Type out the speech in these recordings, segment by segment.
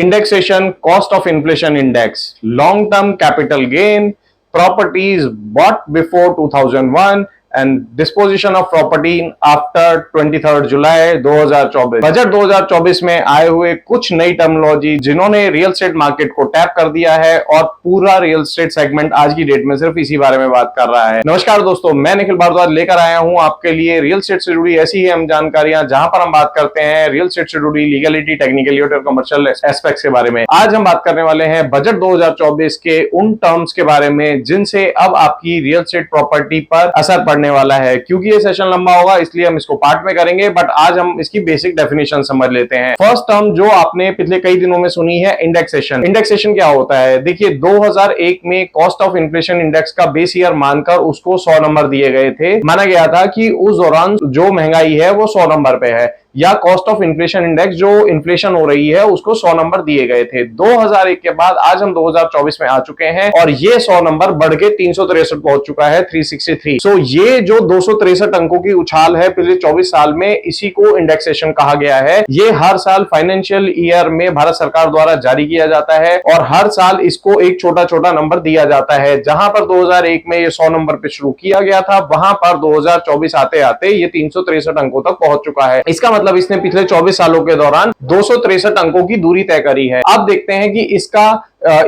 indexation, cost of inflation index, long term capital gain, properties bought before 2001 and disposition of property after 23rd July 2024। Budget 2024 में आए हुए कुछ नई terminology जिन्होंने real estate market को tap कर दिया है और पूरा रियल एस्टेट सेगमेंट आज की डेट में सिर्फ इसी बारे में बात कर रहा है। नमस्कार दोस्तों, मैं निखिल भारद्वाज लेकर आया हूं आपके लिए रियल एस्टेट से जुड़ी ऐसी ही हम जानकारियां जहां पर हम बात करते हैं रियल एस्टेट से जुड़ी लीगलिटी, टेक्निकलिटी और कमर्शियल एस्पेक्ट्स के बारे में। आज हम बात करने वाले हैं बजट 2024 के उन टर्म्स के बारे में जिनसे अब आपकी रियल एस्टेट प्रॉपर्टी पर असर पड़ने वाला है। क्योंकि ये सेशन लंबा होगा इसलिए हम इसको पार्ट में करेंगे, बट आज हम इसकी बेसिक डेफिनेशन समझ लेते हैं। फर्स्ट टर्म जो आपने पिछले कई दिनों में सुनी है, इंडेक्सेशन। इंडेक्सेशन क्या होता है? देखिए 2001 में कॉस्ट ऑफ इन्फ्लेशन इंडेक्स का बेस ईयर मानकर उसको 100 नंबर दिए गए थे। माना गया था कि उस दौरान जो महंगाई है वो 100 नंबर पे है, या कॉस्ट ऑफ इन्फ्लेशन इंडेक्स जो इन्फ्लेशन हो रही है उसको 100 नंबर दिए गए थे। 2001 के बाद आज हम 2024 में आ चुके हैं और ये 100 नंबर बढ़ के 363 पहुंच चुका है, 363। सो ये जो 263 अंकों की उछाल है पिछले 24 साल में, इसी को इंडेक्सेशन कहा गया है। ये हर साल फाइनेंशियल ईयर में भारत सरकार द्वारा जारी किया जाता है और हर साल इसको एक छोटा छोटा नंबर दिया जाता है। जहां पर 2001 में ये 100 नंबर पे शुरू किया गया था, वहां पर 2024 आते आते ये 363 अंकों तक पहुंच चुका है। इसका मतलब इसने पिछले 24 सालों के दौरान 263 अंकों की दूरी तय करी है। अब देखते हैं कि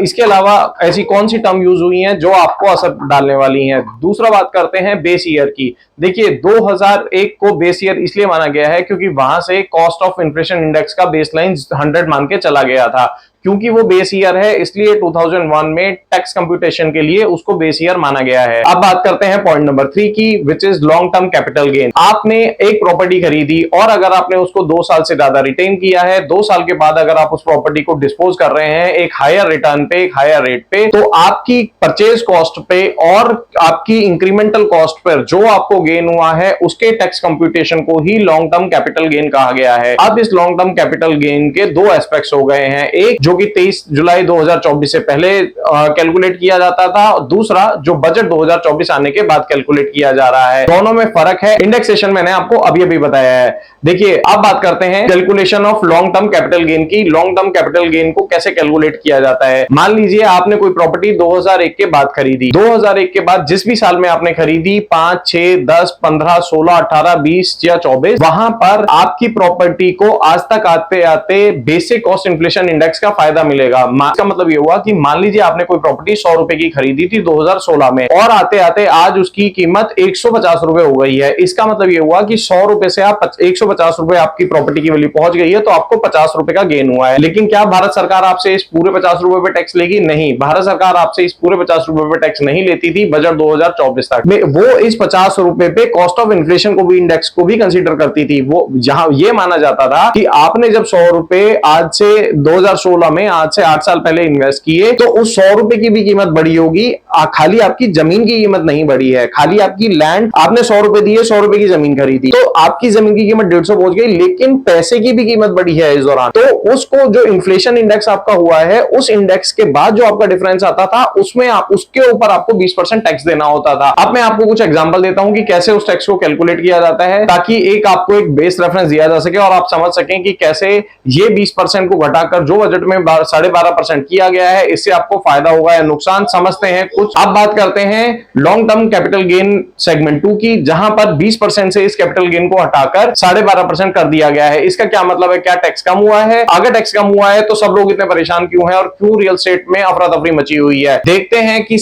इसके अलावा ऐसी कौन सी टर्म यूज हुई हैं जो आपको असर डालने वाली हैं। दूसरा बात करते हैं बेस ईयर की। देखिए 2001 को बेस ईयर इसलिए माना गया है क्योंकि वहां से कॉस्ट ऑफ इन्फ्लेशन इंडेक्स का बेसलाइन 100 मान के चला गया था। क्योंकि वो बेस ईयर है इसलिए 2001 में टैक्स कंप्यूटेशन के लिए उसको बेस ईयर माना गया है। अब बात करते हैं पॉइंट नंबर 3 की, which is long term capital gain. आपने एक प्रॉपर्टी खरीदी और अगर आपने उसको 2 साल से ज्यादा रिटेन किया है, 2 साल के बाद अगर आप उस प्रॉपर्टी को डिस्पोज कर रहे हैं एक हायर रिटर्न पे, एक हायर रेट पे, तो आपकी परचेज कॉस्ट पे और आपकी इंक्रीमेंटल कॉस्ट पर जो आपको गेन हुआ है उसके टैक्स कंप्यूटेशन को ही लॉन्ग टर्म कैपिटल गेन कहा गया है। अब इस लॉन्ग टर्म कैपिटल गेन के 2 एस्पेक्ट्स हो गए हैं, एक जो कि 23 जुलाई 2024 से पहले कैलकुलेट किया जाता था और दूसरा जो बजट 2024 आने के बाद कैलकुलेट किया जा रहा है। दोनों में फर्क है। इंडेक्सेशन मैंने आपको अभी बताया है। देखिए अब बात करते हैं calculation of long term capital gain की। लॉन्ग टर्म कैपिटल गेन को कैसे कैलकुलेट किया जाता है? मान लीजिए आपने कोई प्रॉपर्टी 2001 के बाद खरीदी। 2001 के बाद जिस भी साल में आपने खरीदी, 5, 6, 10, 15, 16, 18, 20 या 24, वहां पर आपकी प्रॉपर्टी को आज तक आते आते बेसिक कॉस्ट इन्फ्लेशन इंडेक्स का फायदा मिलेगा। इसका मतलब ये हुआ कि मान लीजिए आपने कोई प्रॉपर्टी 100 रुपए की खरीदी थी 2016 में और आते आते आज उसकी कीमत 150 रुपए हो गई है। इसका मतलब ये हुआ कि 100 रुपए से आप 150 रुपए आपकी प्रॉपर्टी की वैल्यू पहुंच गई है, तो आपको 50 रुपए का गेन हुआ है। लेकिन क्या भारत सरकार आपसे इस पूरे 50 रुपए पे टैक्स लेगी? नहीं, भारत सरकार आपसे इस पूरे 50 रुपए पे टैक्स नहीं लेती थी बजट 2024 तक में। वो इस 50 रुपए पे कॉस्ट ऑफ इन्फ्लेशन को भी, इंडेक्स को भी कंसीडर करती थी। वो जहां ये माना जाता था कि आपने जब 100 रुपए आज से 2016 में, आज से 8 साल पहले इन्वेस्ट किए, तो उस 100 रुपए की भी कीमत बढ़ी होगी। खाली आपकी जमीन की कीमत नहीं बढ़ी है, खाली आपकी लैंड, आपने 100 रुपए दिए, 100 रुपए की जमीन खरीदी, तो आपकी जमीन की कीमत 150 पहुंच गई, लेकिन पैसे की भी कीमत बढ़ी है इस दौरान। तो उसको जो इन्फ्लेशन इंडेक्स आपका हुआ है, उस इंडेक्स के बाद जो आपका डिफरेंस आता था उसमें उसके ऊपर आपको 20% टैक्स देना होता था। अब मैं आपको कुछ एग्जांपल देता हूं कि कैसे उस टैक्स को कैलकुलेट किया जाता है, ताकि आपको एक बेस रेफरेंस दिया जा सके और आप समझ सकें कि कैसे ये 20% को घटाकर जो बजट में 12.5% किया गया है, इससे आपको फायदा होगा या नुकसान, समझते हैं कुछ। अब बात करते हैं long term capital gain segment 2 की, जहां पर 20% से इस कैपिटल गेन को हटाकर 12.5% कर दिया गया है। इसका क्या मतलब है? क्या टैक्स कम हुआ है? अगर टैक्स कम हुआ है तो सब लोग इतने परेशान क्यों हैं और क्यों रियल एस्टेट में अफरा तफरी मची हुई है? देखते हैं कि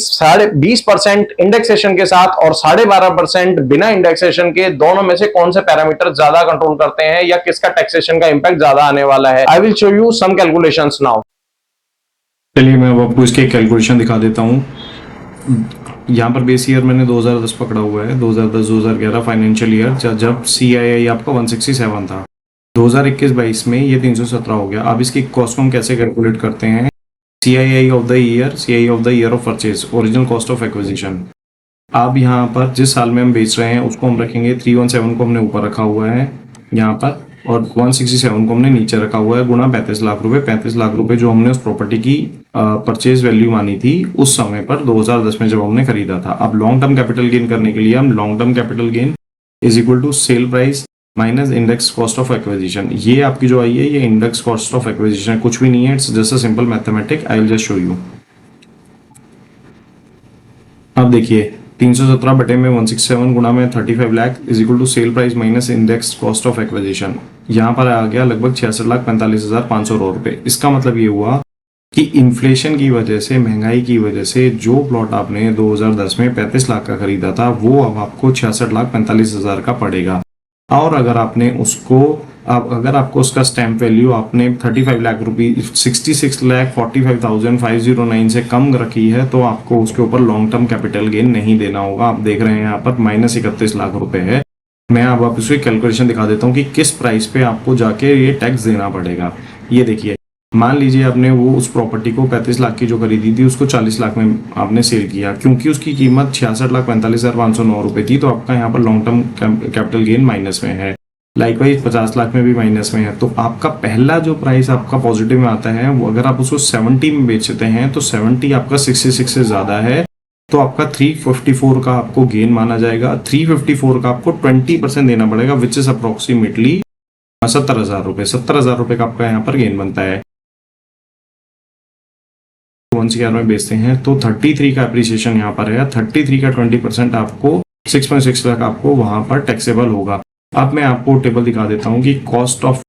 20% इंडेक्सेशन के साथ और 12.5% बिना इंडेक्सेशन के, दोनों में से कौन से पैरामीटर ज्यादा कंट्रोल करते हैं या किसका टैक्सेशन का इंपैक्ट ज्यादा आने वाला है। I will show you some calculations now. चलिए मैं अब आपको इसके कैलकुलेशन दिखा देता हूँ। यहाँ पर बेस ईयर मैंने 2010 पकड़ा हुआ है, 2010-2011 फाइनेंशियल ईयर, जब CII आपका 167 था। 2021-22 में ये 317 हो गया। अब इसकी कॉस्ट को हम कैसे कैलकुलेट करते हैं? CII of the year of purchase, original cost of acquisition. अब यहाँ पर जिस साल में हम बेच रहे हैं उसको हम रखेंगे, 317 को हमने ऊपर रखा हुआ है यहाँ पर, और 167 को हमने नीचे रखा हुआ है, गुणा 35 लाख रुपए। 35 लाख रुपए जो हमने उस प्रॉपर्टी की परचेज वैल्यू मानी थी उस समय पर 2010 में जब हमने खरीदा था। अब लॉन्ग टर्म कैपिटल गेन करने के लिए हम long term capital gain is equal to sell price minus index cost of acquisition. ये आपकी जो आई है ये इंडेक्स कॉस्ट ऑफ एक्विजिशन कुछ भी नहीं है, it's just a simple mathematic. I will just show you. अब देखिए 317 बटे में 167 गुणा में 35 lakh is equal to sell price minus index cost of acquisition. यहाँ पर आ गया लगभग 66,45,500 रुपए। इसका मतलब ये हुआ कि इन्फ्लेशन की वजह से, महंगाई की वजह से जो प्लॉट आपने 2010 में 35 लाख का खरीदा था वो अब आपको 66,45,000 का पड़ेगा। और अगर आपने उसको अगर आपको उसका स्टैंप वैल्यू आपने 35 लाख रुपये 66,45,509 से कम रखी है तो आपको उसके ऊपर लॉन्ग टर्म कैपिटल गेन नहीं देना होगा। आप देख रहे हैं यहाँ पर माइनस 31 लाख रुपए है। मैं अब आप इसकी कैलकुलेशन दिखा देता हूँ कि किस प्राइस पे आपको जाके ये टैक्स देना पड़ेगा। ये देखिए, मान लीजिए आपने वो उस प्रॉपर्टी को 35 लाख की जो खरीदी थी उसको 40 लाख में आपने सेल किया, क्योंकि उसकी कीमत 66,45,509 रुपए थी, तो आपका यहाँ पर long term capital gain minus में है। लाइकवाइज 50 लाख में भी माइनस में है। तो आपका पहला जो प्राइस आपका पॉजिटिव में आता है वो अगर आप उसको 70 में बेचते हैं तो 70 आपका 66 से ज्यादा है, तो आपका 354 का आपको गेन माना जाएगा। 354 का आपको 20% देना पड़ेगा, विच इज अप्रोक्सीमेटली 70,000 रुपए। 70,000 रुपए का आपका यहाँ पर गेन बनता है। 1 में बेचते हैं तो 33 का एप्रिसिएशन यहाँ पर है। 33 का 20% आपको 6.6 लाख आपको वहां पर टैक्सेबल होगा। अब मैं आपको टेबल दिखा देता हूँ कि कॉस्ट ऑफ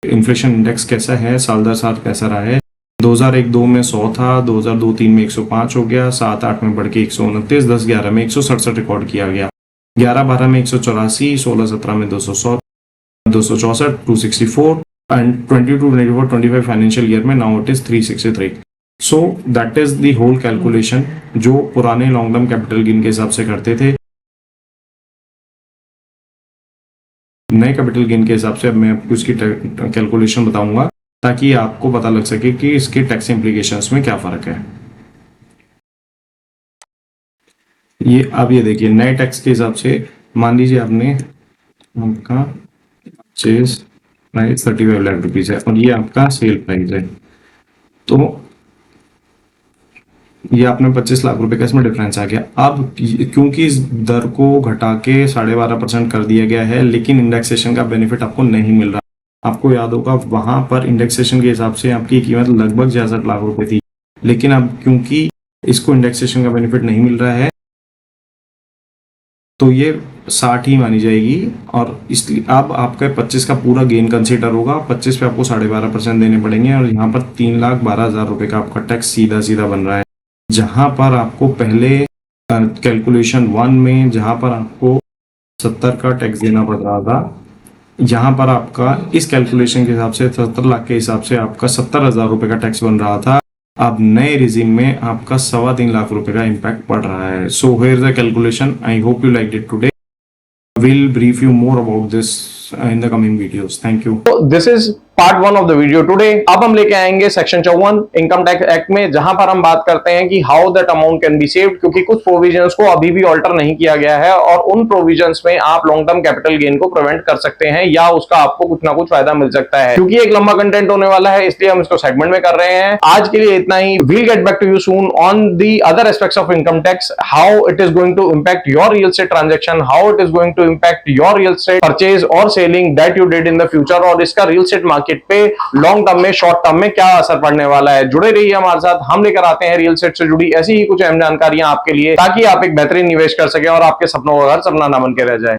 इन्फ्लेशन इंडेक्स कैसा है, साल दर साल कैसा रहा है। 2001-2 में 100 था, 2002-3 में 105 हो गया, 7-8 में बढ़ के 129, 10-11 में 167 रिकॉर्ड किया गया, 11-12 में 184, 16-17 में 264, 264 एंड 22-24-25 फाइनेंशियल ईयर में now it is 363। So that is the whole calculation जो पुराने लॉन्ग टर्म कैपिटल गेन के हिसाब से करते थे। नए कैपिटल गेन के हिसाब से अब मैं आपको इसकी कैलकुलेशन बताऊंगा ताकि आपको पता लग सके कि इसके टैक्स इम्प्लीकेशंस में क्या फर्क है। ये देखिए, नए टैक्स के हिसाब से मान लीजिए आपने आपका परचेज प्राइस 35 लाख रुपीज है और ये आपका सेल प्राइस है, तो ये आपने 25 लाख रुपए का इसमें डिफरेंस आ गया। अब क्योंकि इस दर को घटा के 12.5% कर दिया गया है, लेकिन इंडेक्सेशन का बेनिफिट आपको नहीं मिल रहा। आपको याद होगा वहां पर इंडेक्सेशन के हिसाब से आपकी कीमत लगभग 66 लाख रुपए थी, लेकिन अब क्योंकि इसको इंडेक्सेशन का बेनिफिट नहीं मिल रहा है तो ये 60 ही मानी जाएगी। और इसलिए अब आपका 25 का पूरा गेन कंसीडर होगा। 25 पे आपको 12.5% देने पड़ेंगे और यहाँ पर 3,12,000 रुपए का आपका टैक्स सीधा सीधा बन रहा है। जहां पर आपको पहले कैलकुलेशन 1 में जहां पर आपको 70 का टैक्स देना पड़ रहा था, यहाँ पर आपका इस कैलकुलेशन के हिसाब से 70 लाख के हिसाब से आपका 70,000 रुपए का टैक्स बन रहा था। अब नए रिजीम में आपका 3.25 लाख रुपए का इम्पैक्ट पड़ रहा है। So here is the calculation. I hope you like it today. We'll brief you more about this in the coming videos. Thank you. So this is part 1 of the video today. अब हम लेके आएंगे section 54 income tax act में, जहां पर हम बात करते हैं कि how that amount can be saved, क्योंकि कुछ प्रोविजंस को अभी भी ऑल्टर नहीं किया गया है और उन प्रोविजंस में आप लॉन्ग टर्म कैपिटल गेन को प्रिवेंट कर सकते हैं या उसका आपको कुछ ना कुछ फायदा मिल सकता है। क्योंकि एक लंबा कंटेंट होने वाला है इसलिए हम इसको सेगमेंट में कर रहे हैं। आज के लिए इतना ही। Will get back to you soon on the other aspects of income tax, how it is going to impact your real estate transaction, how it is going to impact your real estate purchase और selling that you did in the future, और इसका real estate market पे long term में, short term में क्या असर पड़ने वाला है। जुड़े रहिए हमारे साथ, हम लेकर आते हैं रियल एस्टेट से जुड़ी ऐसी ही कुछ अहम जानकारियां आपके लिए, ताकि आप एक बेहतरीन निवेश कर सकें और आपके सपनों का घर सपना ना बन के रह जाए।